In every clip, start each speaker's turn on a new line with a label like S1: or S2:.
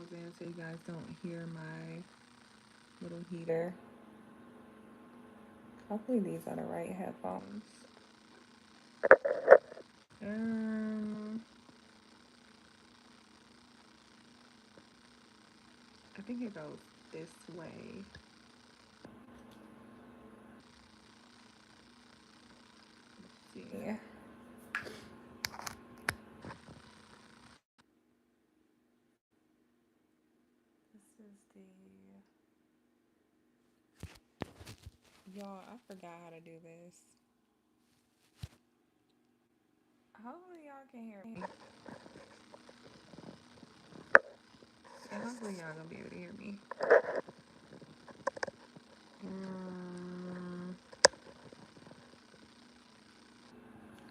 S1: headphones in so you guys don't hear my little heater. Hopefully these are the right headphones. I think it goes this way. Let's see. This is the... Y'all, I forgot how to do this. Hopefully y'all can hear me. And hopefully y'all gonna be able to hear me.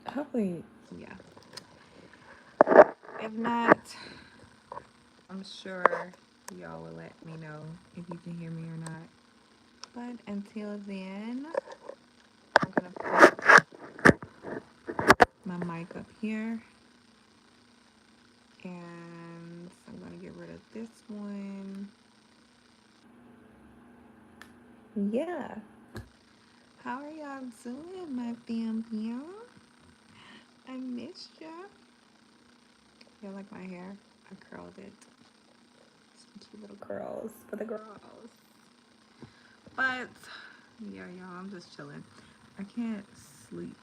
S1: Hopefully, yeah. If not, I'm sure y'all will let me know if you can hear me or not. But until then, I'm gonna put my mic up here. And I'm gonna get rid of this one. Yeah. How are y'all doing, my fam? I missed ya. Y'all like my hair? I curled it. Some cute little curls for the girls. But yeah, y'all, I'm just chilling. I can't sleep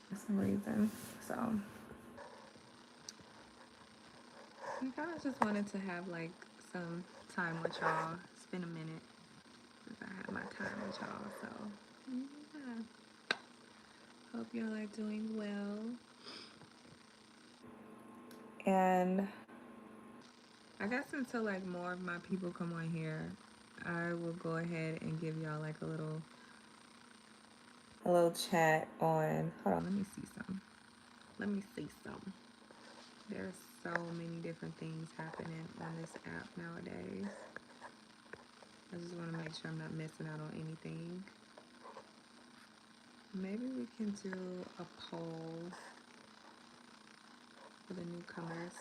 S1: for some reason. So I kind of just wanted to have like some time with y'all. Spend a minute since I had my time with y'all. So yeah. Hope y'all are doing well. And I guess until like more of my people come on here, I will go ahead and give y'all like a little chat on. Hold on, let me see some. There's so many different things happening on this app nowadays. I just want to make sure I'm not missing out on anything. Maybe we can do a poll for the newcomers.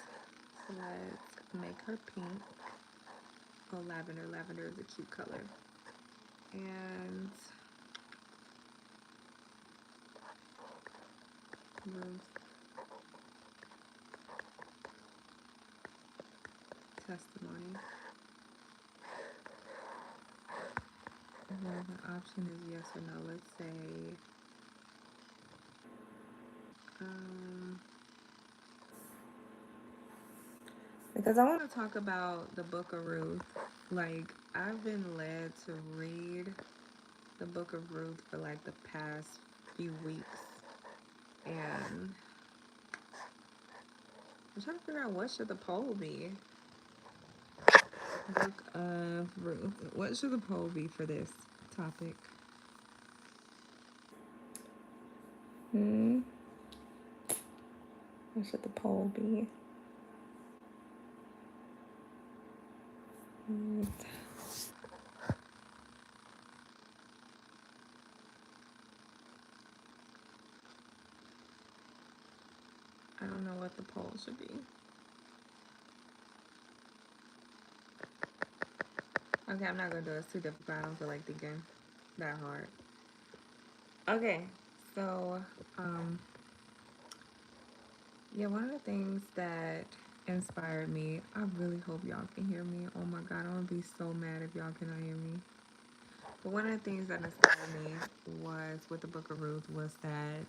S1: So let's make her pink. Oh, lavender. Lavender is a cute color. And testimony. Well, the option is yes or no. Let's say, because I want to talk about the Book of Ruth. Like, I've been led to read the Book of Ruth for like the past few weeks, and I'm trying to figure out what should the poll be. Book of Ruth. What should the poll be for this topic? What should the poll be? I don't know what the poll should be. Okay, I'm not gonna do it. It's too difficult. I don't feel like thinking that hard. Okay, so yeah, one of the things that inspired me, I really hope y'all can hear me. Oh my god, I'm gonna be so mad if y'all cannot hear me. But one of the things that inspired me was with the Book of Ruth was that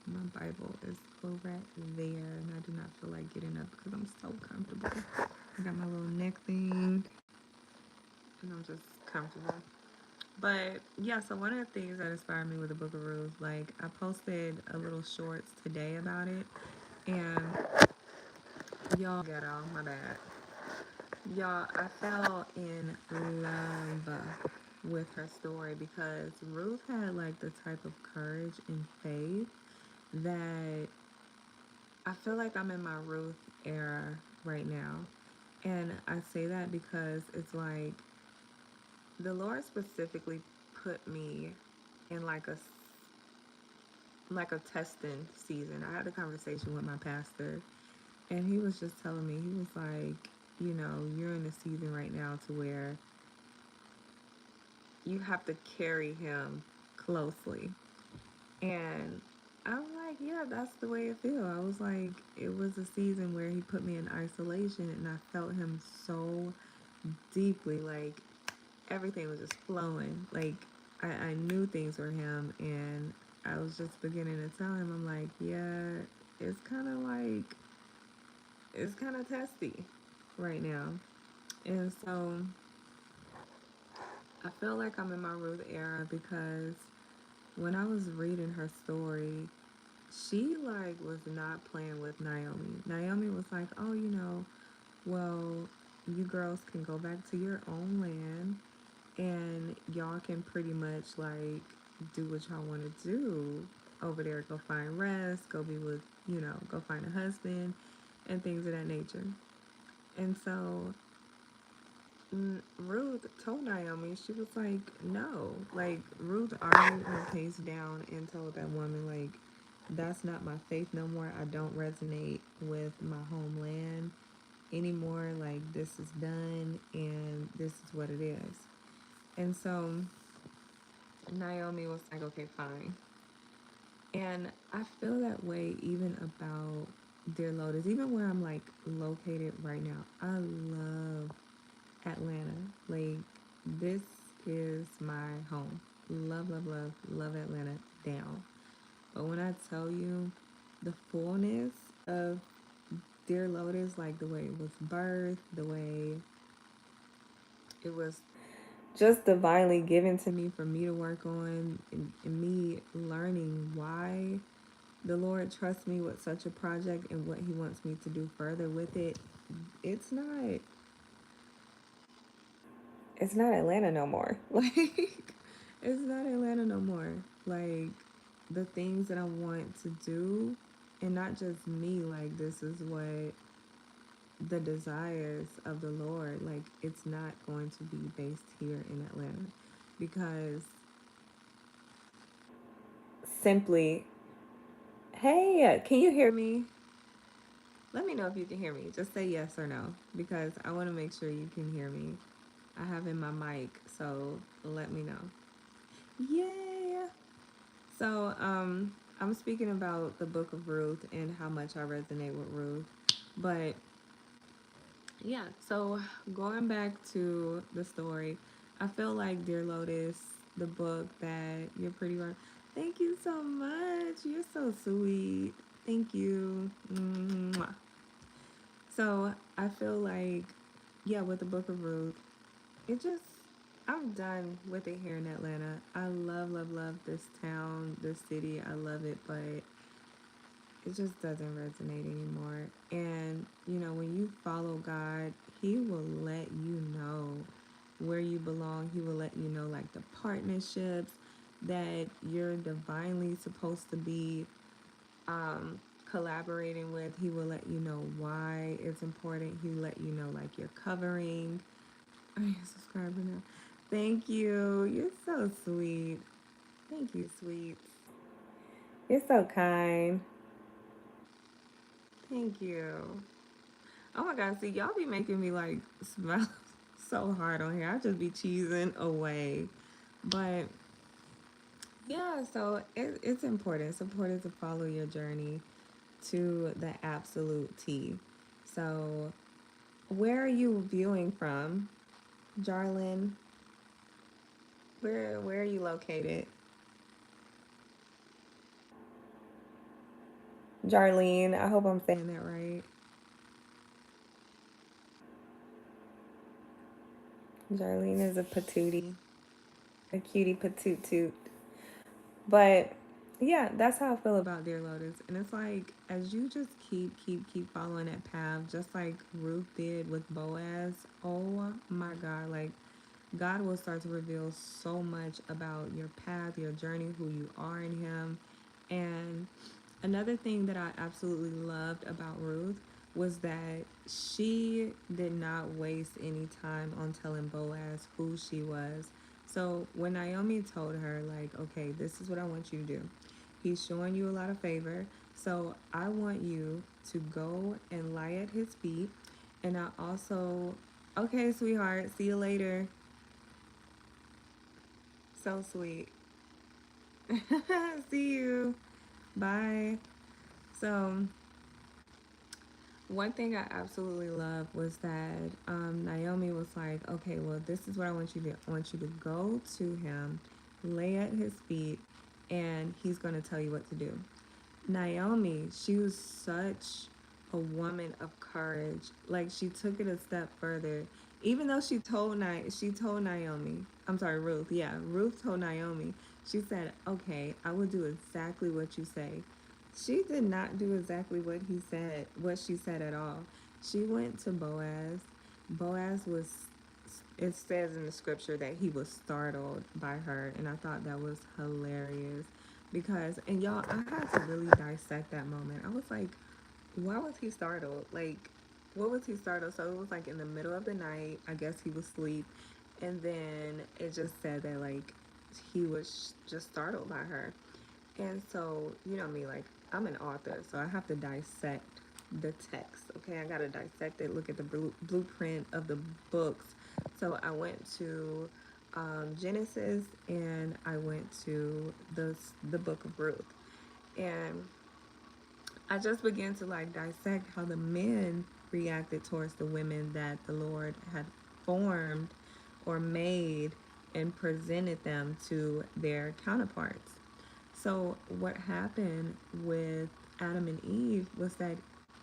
S1: my Bible is over there, and I do not feel like getting up because I'm so comfortable. I got my little neck thing, and I'm just comfortable. But yeah, so one of the things that inspired me with the Book of Ruth, like I posted a little shorts today about it, and y'all get off my bad. Y'all, I fell in love with her story because Ruth had like the type of courage and faith that I feel like I'm in my Ruth era right now. And I say that because it's like the Lord specifically put me in like like a testing season. I had a conversation with my pastor, and he was just telling me, he was like, you know, you're in a season right now to where you have to carry him closely. And I'm like, yeah, that's the way it feels. I was like, it was a season where he put me in isolation and I felt him so deeply. Like everything was just flowing. Like I knew things were him, and I was just beginning to tell him, I'm like, yeah, it's kind of like, it's kind of testy right now. And so I feel like I'm in my Ruth era because when I was reading her story, she like was not playing with Naomi. Naomi was like, "Oh, you know, well, you girls can go back to your own land and y'all can pretty much like do what y'all want to do over there. Go find rest, go be with, you know, go find a husband and things of that nature." And so Ruth told Naomi, she was like, no. Like, Ruth argued her case down and told that woman, like, that's not my faith no more. I don't resonate with my homeland anymore. Like, this is done and this is what it is. And so Naomi was like, okay, fine. And I feel that way even about Dear Lotus, even where I'm like located right now. I love Atlanta. Like, this is my home. Love, love, love, love Atlanta down. But when I tell you the fullness of Dear Lotus, like the way it was birthed, the way it was just divinely given to me for me to work on, and me learning why the Lord trusts me with such a project and what He wants me to do further with it, it's not it's not Atlanta no more. Like, it's not Atlanta no more. Like, the things that I want to do, and not just me, like, this is what the desires of the Lord, like, it's not going to be based here in Atlanta. Because simply, hey, can you hear me? Let me know if you can hear me. Just say yes or no, because I want to make sure you can hear me. I have in my mic, so let me know. Yeah. So, I'm speaking about the book of Ruth and how much I resonate with Ruth. But yeah, so going back to the story, I feel like Dear Lotus, the book that you're pretty right. Thank you so much. You're so sweet. Thank you. Mwah. So I feel like, yeah, with the book of Ruth, it just, I'm done with it here in Atlanta. I love, love, love this town, this city. I love it, but it just doesn't resonate anymore. And, you know, when you follow God, He will let you know where you belong. He will let you know, like, the partnerships that you're divinely supposed to be collaborating with. He will let you know why it's important. He will let you know, like, your covering. Are you a subscriber now? Thank you. You're so sweet. Thank you, sweet. You're so kind. Thank you. Oh my God, see, y'all be making me like smile so hard on here. I just be cheesing away. But yeah, so it's important. It's important to follow your journey to the absolute T. So, where are you viewing from, Jarlin? Where are you located? Jarlene, I hope I'm saying that right. Jarlene is a patootie, a cutie patoot toot. But yeah, that's how I feel about Dear Lotus. And it's like, as you just keep following that path, just like Ruth did with Boaz, oh my God, like, God will start to reveal so much about your path, your journey, who you are in Him. And another thing that I absolutely loved about Ruth was that she did not waste any time on telling Boaz who she was. So when Naomi told her, like, okay, this is what I want you to do. He's showing you a lot of favor. So I want you to go and lie at his feet. And I also, okay, sweetheart, see you later. So sweet. See you. Bye. So, one thing I absolutely love was that Naomi was like, "Okay, well, this is what I want you to. I want you to go to him, lay at his feet, and he's going to tell you what to do." Naomi, she was such a woman of courage. Like she took it a step further. Even though she told Naomi, I'm sorry, Ruth. Yeah, Ruth told Naomi. She said, "Okay, I will do exactly what you say." She did not do exactly what she said at all. She went to Boaz. Boaz was, it says in the scripture that he was startled by her, and I thought that was hilarious because, and y'all, I had to really dissect that moment. I was like, why was he startled? Like, what was he startled? So it was like in the middle of the night. I guess he was asleep, and then it just said that like he was just startled by her. And so, you know me, like, I'm an author, so I have to dissect the text. Okay, I gotta dissect it, look at the blueprint of the books. So I went to Genesis, and I went to the book of Ruth, and I just began to like dissect how the men reacted towards the women that the Lord had formed or made and presented them to their counterparts. So what happened with Adam and Eve was that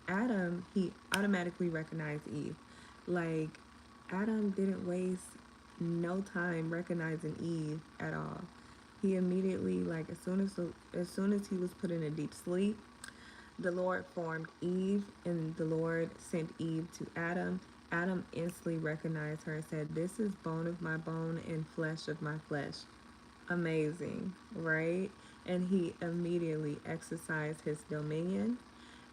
S1: Adam, he automatically recognized Eve. Like Adam didn't waste no time recognizing Eve at all. He immediately, like as soon as he was put in a deep sleep, the Lord formed Eve, and the Lord sent Eve to Adam. Adam instantly recognized her and said, "This is bone of my bone and flesh of my flesh." Amazing, right? And he immediately exercised his dominion,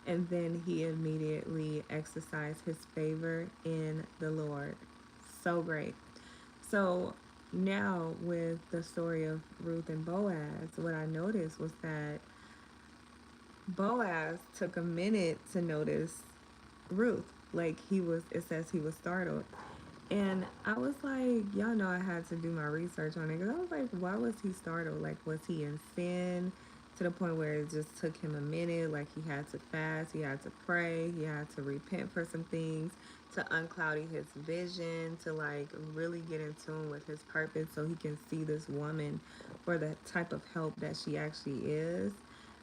S1: and then he immediately exercised his favor in the Lord. So great. So now, with the story of Ruth and Boaz, what I noticed was that Boaz took a minute to notice Ruth. Like it says he was startled. And I was like, y'all know I had to do my research on it because I was like, why was he startled? Like, was he in sin to the point where it just took him a minute? Like, he had to fast, he had to pray, he had to repent for some things, to uncloudy his vision, to like really get in tune with his purpose so he can see this woman for the type of help that she actually is.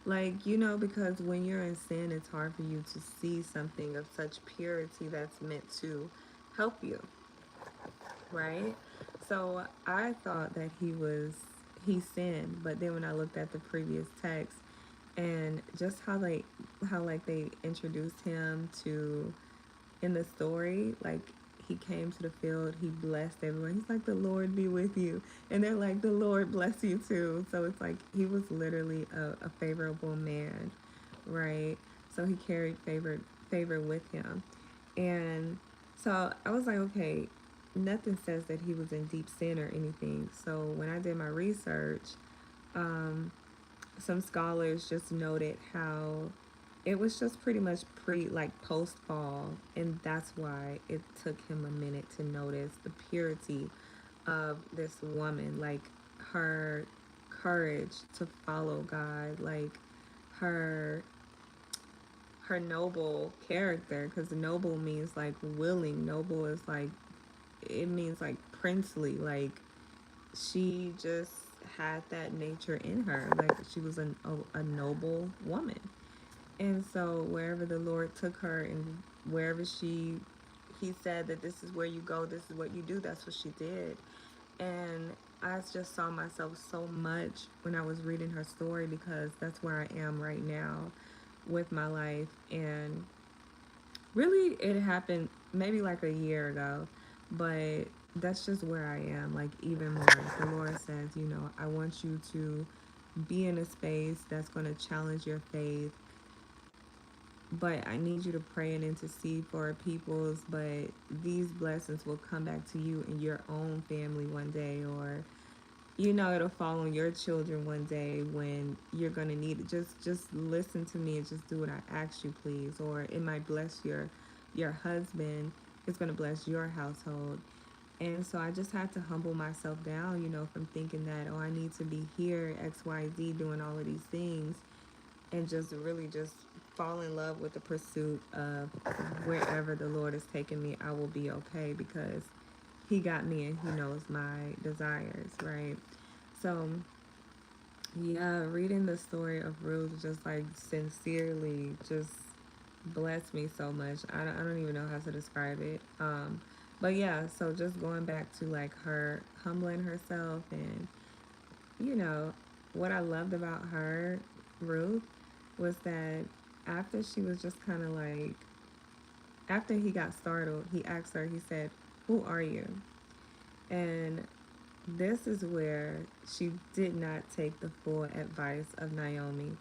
S1: Like, because when you're in sin, it's hard for you to see something of such purity that's meant to help you, right? So I thought that he sinned, but then when I looked at the previous text and just how like they introduced him to in the story, like he came to the field, he blessed everyone. He's like, "The Lord be with you," and they're like, "The Lord bless you too." So it's like he was literally a favorable man, right? So he carried favor with him, and so I was like, okay, nothing says that he was in deep sin or anything. So when I did my research, um, some scholars just noted how it was just pretty much like post fall, and that's why it took him a minute to notice the purity of this woman, like her courage to follow God, like her her noble character, because noble means like willing. Noble is like, it means like princely. Like she just had that nature in her. Like she was a noble woman. And so wherever the Lord took her, and wherever he said that this is where you go, this is what you do, that's what she did. And I just saw myself so much when I was reading her story, because that's where I am right now with my life. And really, it happened maybe like a year ago, but that's just where I am, like even more. The Lord says, I want you to be in a space that's going to challenge your faith, but I need you to pray and intercede for peoples, but these blessings will come back to you in your own family one day, or you know it'll fall on your children one day when you're gonna need it. Just listen to me and just do what I ask you, please. Or it might bless your husband. It's gonna bless your household. And so I just had to humble myself down, from thinking that, oh, I need to be here, XYZ, doing all of these things, and just really just fall in love with the pursuit of wherever the Lord is taking me. I will be okay because He got me and He knows my desires, right? So, yeah, reading the story of Ruth just like sincerely just blessed me so much. I don't even know how to describe it. But yeah, so just going back to like her humbling herself and, you know, what I loved about her, Ruth, was that after she was just kind of like, after he got startled, he asked her, he said, "Who are you?" And this is where she did not take the full advice of Naomi.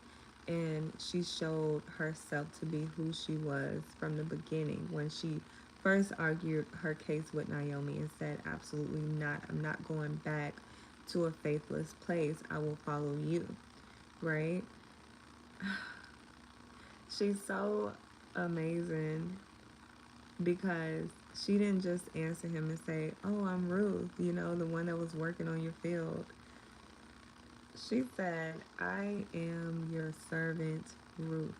S1: And she showed herself to be who she was from the beginning when she first argued her case with Naomi and said, "Absolutely not. I'm not going back to a faithless place. I will follow you." Right? She's so amazing because she didn't just answer him and say, "Oh, I'm Ruth, the one that was working on your field." She said, "I am your servant, Ruth."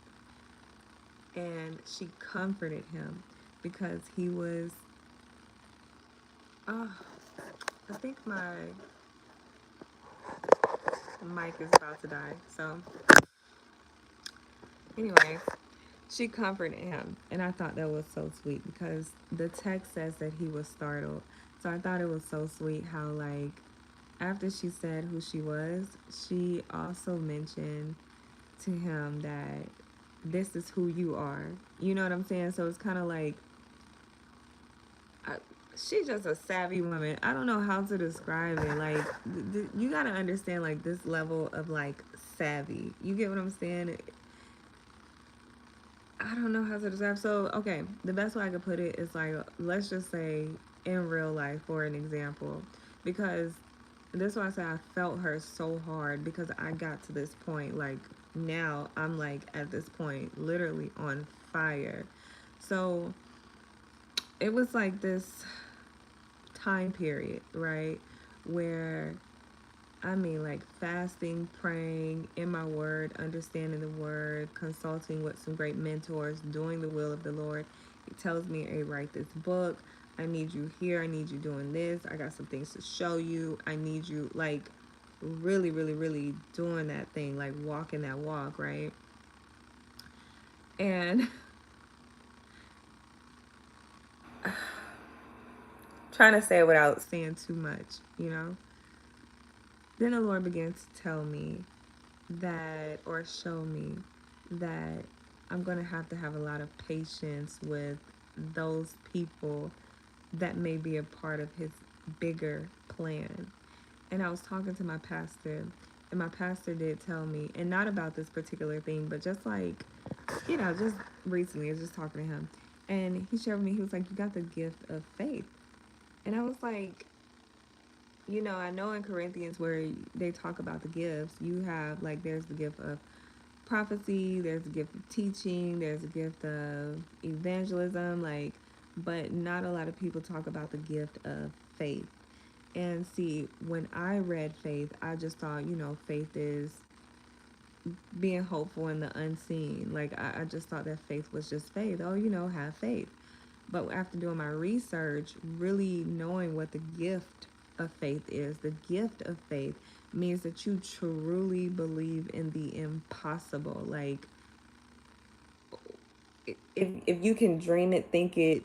S1: And she comforted him because he was, oh, I think my mic is about to die. So, anyway, she comforted him. And I thought that was so sweet because the text says that he was startled. So I thought it was so sweet how, like, after she said who she was, she also mentioned to him that this is who you are. You know what I'm saying? So it's kind of like, I, she's just a savvy woman. I don't know how to describe it. Like, you got to understand, like, this level of, like, savvy. You get what I'm saying? I don't know how to describe. So, okay, the best way I could put it is, like, let's just say in real life, for an example. Because this is why I say I felt her so hard because I got to this point. Like, now I'm, like, at this point, literally on fire. So, it was like this time period, right? Where, I mean, like fasting, praying, in my word, understanding the word, consulting with some great mentors, doing the will of the Lord. He tells me, "Hey, write this book. I need you here. I need you doing this. I got some things to show you. I need you," like, really, really, really doing that thing, like walking that walk, right? And trying to say it without saying too much. Then the Lord began to tell me that, or show me that I'm going to have a lot of patience with those people that may be a part of His bigger plan. And I was talking to my pastor, and my pastor did tell me, and not about this particular thing, but just like, just recently, I was just talking to him, and he shared with me, he was like, "You got the gift of faith." And I was like, I know in Corinthians where they talk about the gifts, you have, like, there's the gift of prophecy, there's a gift of teaching, there's a gift of evangelism, like, but not a lot of people talk about the gift of faith. And see, when I read faith, I just thought, faith is being hopeful in the unseen. Like, I just thought that faith was just faith. Oh, have faith. But after doing my research, really knowing what the gift of faith is, the gift of faith means that you truly believe in the impossible. Like, if you can dream it, think it,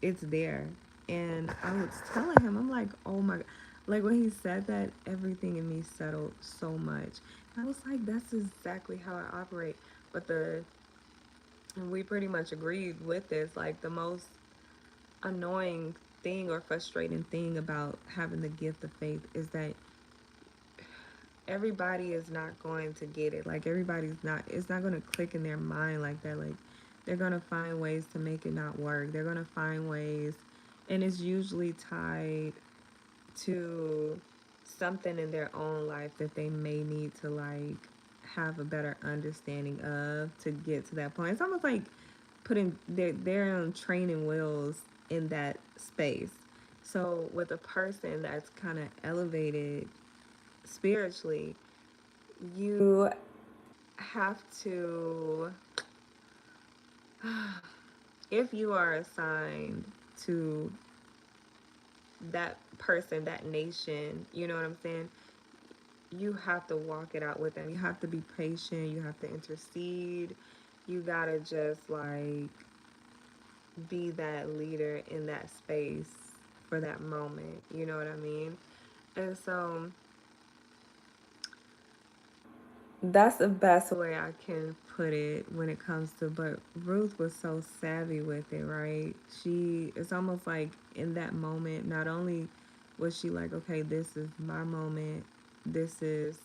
S1: it's there. And I was telling him, I'm like, oh my God. Like, when he said that, everything in me settled so much. I was like, that's exactly how I operate. But and we pretty much agreed with this. Like, the most annoying thing or frustrating thing about having the gift of faith is that everybody is not going to get it. Like, it's not going to click in their mind like that. Like, they're going to find ways to make it not work. They're going to find ways, and it's usually tied to something in their own life that they may need to like have a better understanding of to get to that point. It's almost like putting they're on training wheels in that space. So with a person that's kind of elevated spiritually, you have to, if you are assigned to that person, that nation, you know what I'm saying? You have to walk it out with them. You have to be patient. You have to intercede. You gotta just like be that leader in that space for that moment. You know what I mean? And so that's the best way I can put it when it comes to, but Ruth was so savvy with it, right? It's almost like in that moment, not only was she like, okay, this is my moment, this is,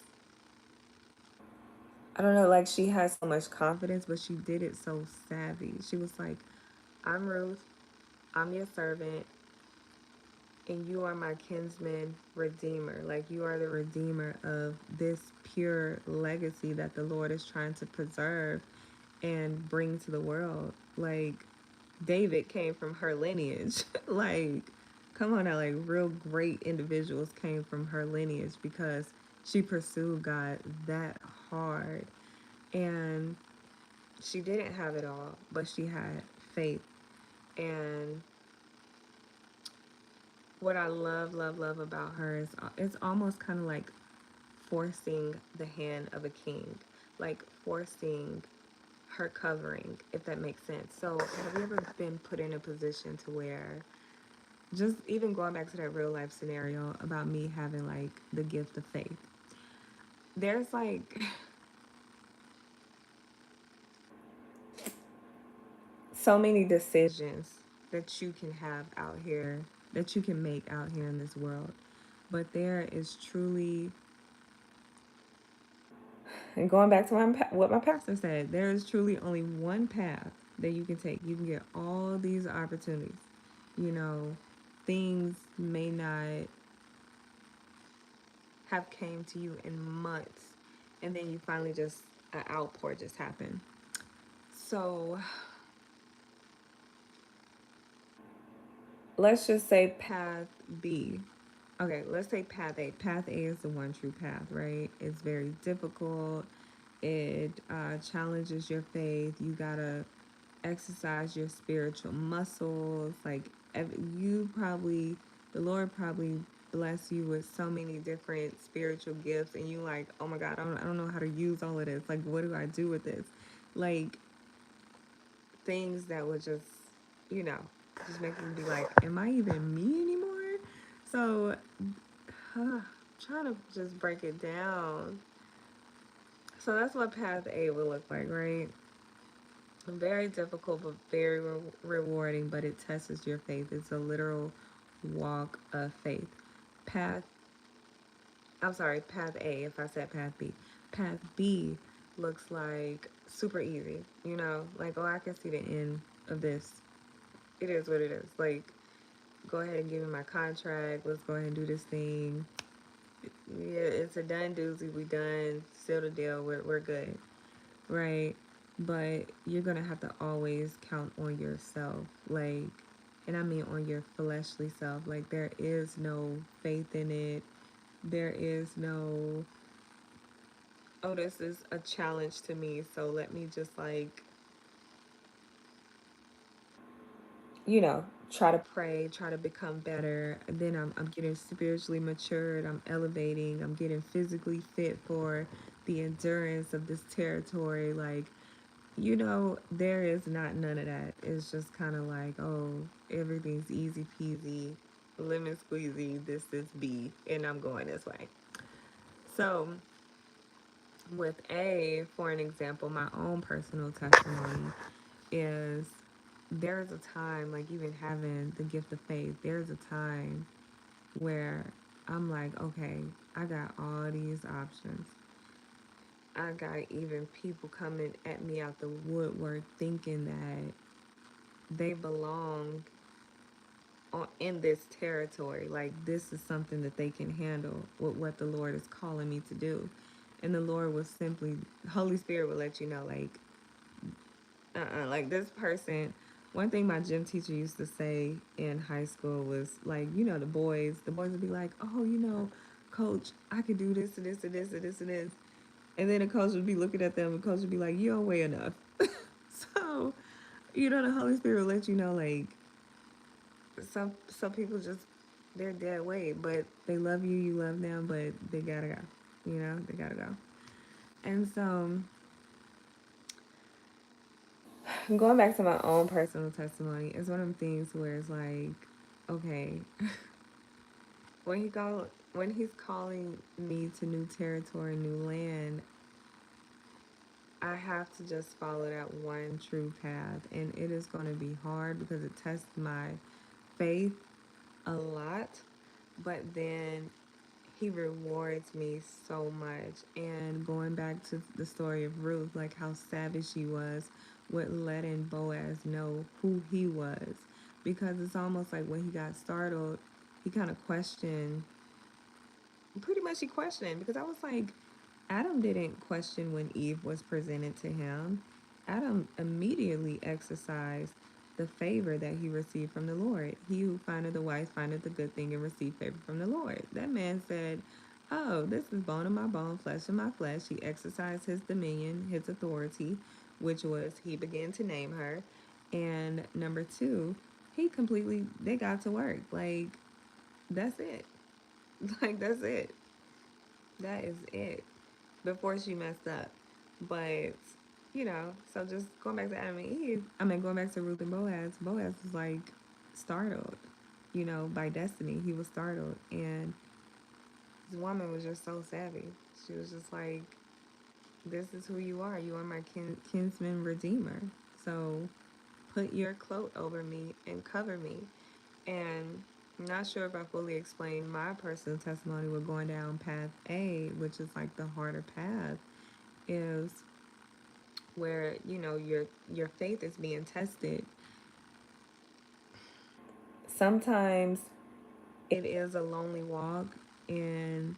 S1: I don't know, like she has so much confidence, but she did it so savvy. She was like, I'm Ruth, I'm your servant, and you are my kinsman redeemer. Like you are the redeemer of this pure legacy that the Lord is trying to preserve and bring to the world. Like David came from her lineage. Like, come on now, like real great individuals came from her lineage because she pursued God that hard. And she didn't have it all, but she had faith. And what I love, love, love about her is it's almost kind of like forcing the hand of a king, like forcing her covering, if that makes sense. So, have you ever been put in a position to where, just even going back to that real life scenario about me having like the gift of faith, there's like so many decisions that you can have out here, that you can make out here in this world. But there is truly, and going back to what my pastor said, there is truly only one path that you can take. You can get all these opportunities. You know, things may not have came to you in months, and then you finally just an outpour just happened. So let's just say path B. Okay, let's say path A. Path A is the one true path, right? It's very difficult. It challenges your faith. You gotta exercise your spiritual muscles. Like you probably, the Lord probably bless you with so many different spiritual gifts, and you like, oh my God, I don't know how to use all of this. Like, what do I do with this? Like things that would just, you know, just make me be like, am I even me anymore? So, trying to just break it down. So that's what path A would look like, right? Very difficult, but very rewarding, but it tests your faith. It's a literal walk of faith. Path, I'm sorry, path A, if I said path B. Path B looks like super easy, you know, like, oh, I can see the end of this. It is what it is. Like, go ahead and give me my contract. Let's go ahead and do this thing. Yeah, it's a done doozy. We done. Seal the deal. We're good. Right? But you're going to have to always count on yourself. Like, and I mean on your fleshly self. Like, there is no faith in it. There is no, oh, this is a challenge to me. So let me just, like, you know, try to pray, try to become better. And then I'm getting spiritually matured. I'm elevating. I'm getting physically fit for the endurance of this territory. Like, you know, there is not none of that. It's just kind of like, oh, everything's easy peasy, lemon squeezy. This is B, and I'm going this way. So, with A, for an example, my own personal testimony is there's a time, like even having the gift of faith, there's a time where I'm like, okay, I got all these options. I got even people coming at me out the woodwork thinking that they belong in this territory. Like, this is something that they can handle with what the Lord is calling me to do. And the Lord was simply, Holy Spirit will let you know, like, like this person. One thing my gym teacher used to say in high school was like, the boys would be like, oh, coach, I could do this and this and this and this and this. And then the coach would be looking at them, and the coach would be like, you don't weigh enough. So, the Holy Spirit will let you know, like, some people just, they're dead weight, but they love you, you love them, but they gotta go. They gotta go. And so, going back to my own personal testimony, it's one of the things where it's like, okay, when he's calling me to new territory, new land, I have to just follow that one true path, and it is going to be hard because it tests my faith a lot, but then he rewards me so much. And going back to the story of Ruth, like how savage she was with letting Boaz know who he was, because it's almost like when he got startled, he kind of questioned, pretty much he questioned, because I was like, Adam didn't question when Eve was presented to him. Adam immediately exercised the favor that he received from the Lord. He who findeth a wife findeth a good thing and received favor from the Lord. That man said, oh, this is bone of my bone, flesh of my flesh. He exercised his dominion, his authority, which was he began to name her. And number two, they got to work. Like, that's it. Like, that's it. That is it. Before she messed up. But, so just going back to Adam and Eve, going back to Ruth and Boaz, Boaz was like startled, by destiny. He was startled. And this woman was just so savvy. She was just like, this is who you are. You are my kinsman redeemer. So put your cloak over me and cover me. And I'm not sure if I fully explained my personal testimony with going down path A, which is like the harder path, is where your faith is being tested. Sometimes it is a lonely walk, and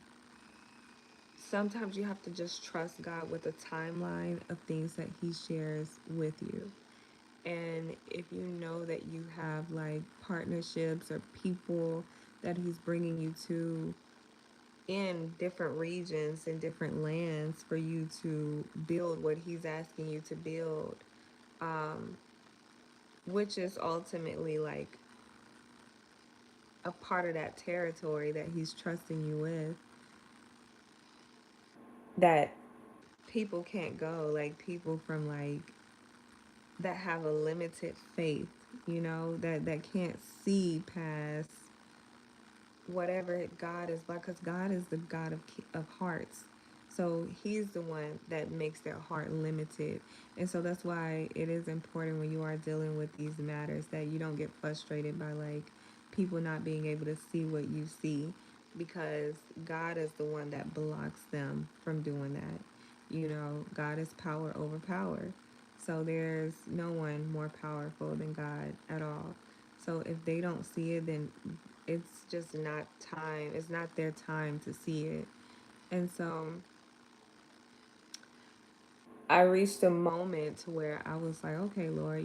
S1: sometimes you have to just trust God with a timeline of things that he shares with you. And if you know that you have like partnerships or people that he's bringing you to in different regions and different lands for you to build what he's asking you to build, um, which is ultimately like a part of that territory that he's trusting you with, that people can't go, like people from like that have a limited faith, that can't see past whatever God is like, because God is the God of hearts. So he's the one that makes their heart limited. And so that's why it is important when you are dealing with these matters that you don't get frustrated by like people not being able to see what you see, because God is the one that blocks them from doing that. God is power over power. So there's no one more powerful than God at all. So if they don't see it, then it's just not time. It's not their time to see it. And so I reached a moment where I was like, okay, Lord,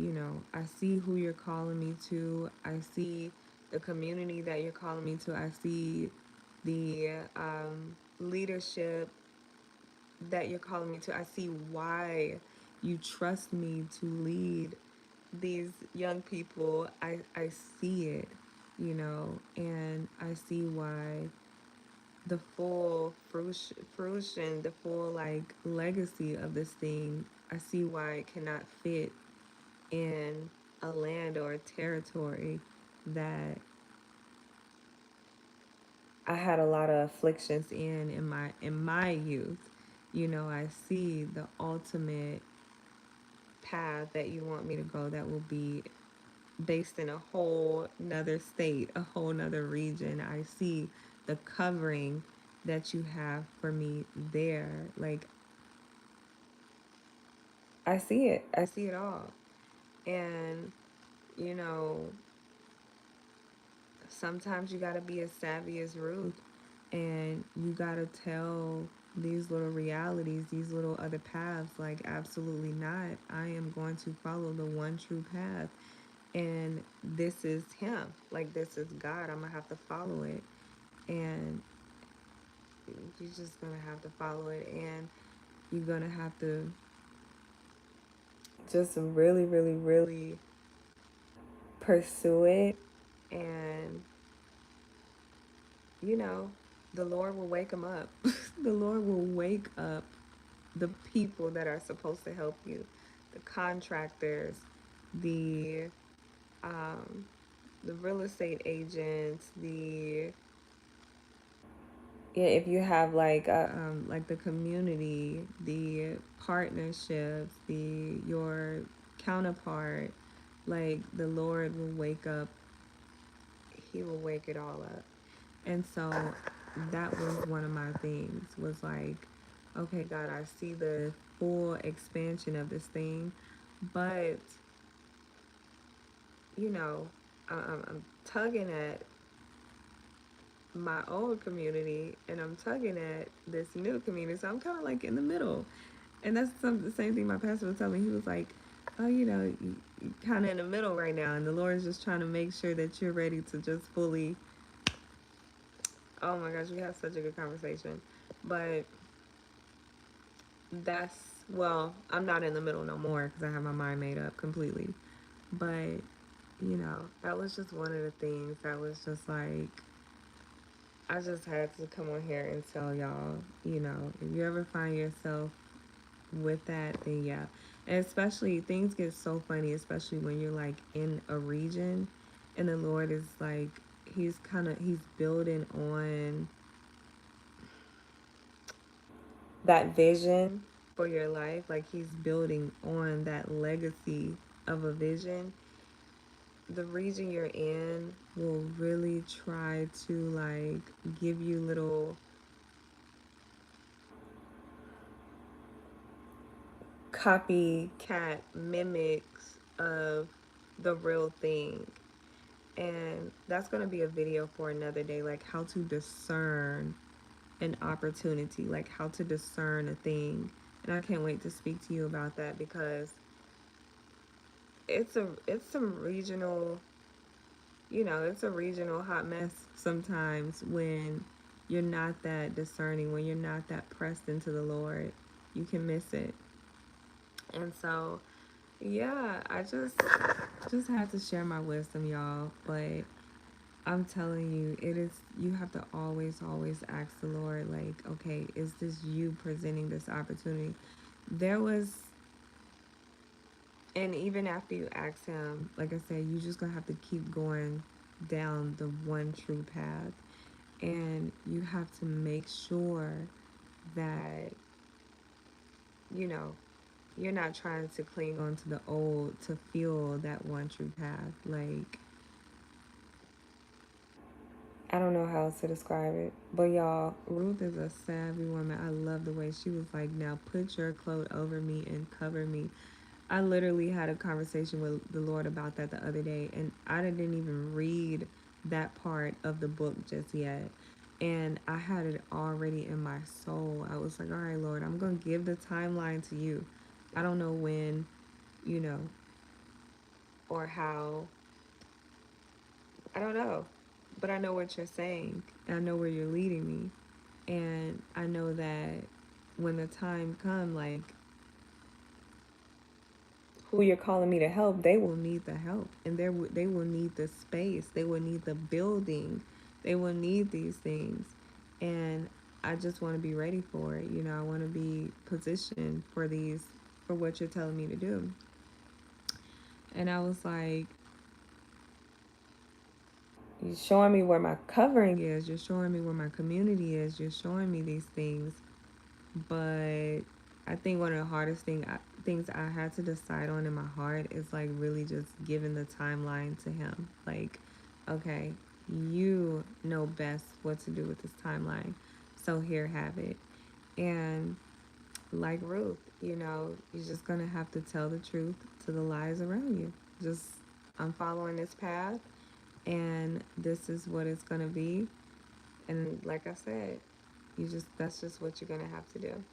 S1: I see who you're calling me to. I see the community that you're calling me to. I see the leadership that you're calling me to. I see why you trust me to lead these young people. I see it, and I see why the full fruition, the full like legacy of this thing, I see why it cannot fit in a land or a territory that I had a lot of afflictions in my youth. I see the ultimate path that you want me to go that will be based in a whole nother state, a whole nother region. I see the covering that you have for me there. Like, I see it. I see it all. And, you know, sometimes you got to be as savvy as Ruth, and you got to tell these little realities, these little other paths, like, absolutely not. I am going to follow the one true path, and this is him. Like, this is God. I'm gonna have to follow it, and you're just gonna have to follow it, and you're gonna have to just really, really, really pursue it. And you know, the Lord will wake them up. The Lord will wake up the people that are supposed to help you, the contractors, the um, the real estate agents, the, yeah, if you have like the community, the partnerships, the your counterpart, like the Lord will wake up. He will wake it all up. And so that was one of my things, was like, okay, God, I see the full expansion of this thing, but, you know, I'm tugging at my old community and I'm tugging at this new community. So I'm kind of like in the middle. And that's the same thing my pastor was telling me. He was like, oh, you kind of in the middle right now. And the Lord is just trying to make sure that you're ready to just fully, oh my gosh, we have such a good conversation. But that's, well, I'm not in the middle no more because I have my mind made up completely. But, that was just one of the things that was just like, I just had to come on here and tell y'all, if you ever find yourself with that, then yeah. And especially, things get so funny, especially when you're like in a region and the Lord is like, he's building on that vision for your life. Like, he's building on that legacy of a vision. The region you're in will really try to like give you little copycat mimics of the real thing. And that's going to be a video for another day, like how to discern an opportunity, like how to discern a thing. And I can't wait to speak to you about that, because it's some regional, it's a regional hot mess sometimes when you're not that discerning, when you're not that pressed into the Lord. You can miss it. And so, yeah, I just had to share my wisdom, y'all. But I'm telling you, you have to always ask the Lord, like, okay, is this you presenting this opportunity? There was, and even after you ask him, like I said, you just gonna have to keep going down the one true path. And you have to make sure that, you're not trying to cling on to the old to feel that one true path. Like, I don't know how else to describe it. But y'all, Ruth is a savvy woman. I love the way she was like, now put your cloak over me and cover me. I literally had a conversation with the Lord about that the other day, and I didn't even read that part of the book just yet. And I had it already in my soul. I was like, all right, Lord, I'm going to give the timeline to you. I don't know when, you know, or how. I don't know. But I know what you're saying. I know where you're leading me. And I know that when the time comes, like, who you're calling me to help, they will need the help. And they will need the space. They will need the building. They will need these things. And I just want to be ready for it. I want to be positioned for what you're telling me to do. And I was like, you're showing me where my covering is. You're showing me where my community is. You're showing me these things. But I think one of the hardest things I had to decide on in my heart is like really just giving the timeline to him. Like, okay, you know best what to do with this timeline. So here, have it. And like Ruth, you're just going to have to tell the truth to the lies around you. Just, I'm following this path, and this is what it's gonna be. And like I said, that's just what you're gonna have to do.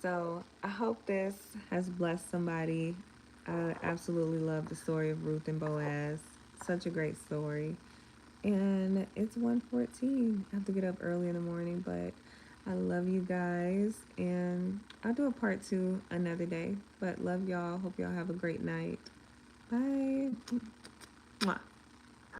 S1: So I hope this has blessed somebody. I absolutely love the story of Ruth and Boaz. Such a great story. And it's 1:14. I have to get up early in the morning, but I love you guys. And I'll do a part 2 another day. But love y'all. Hope y'all have a great night. Bye. Mwah.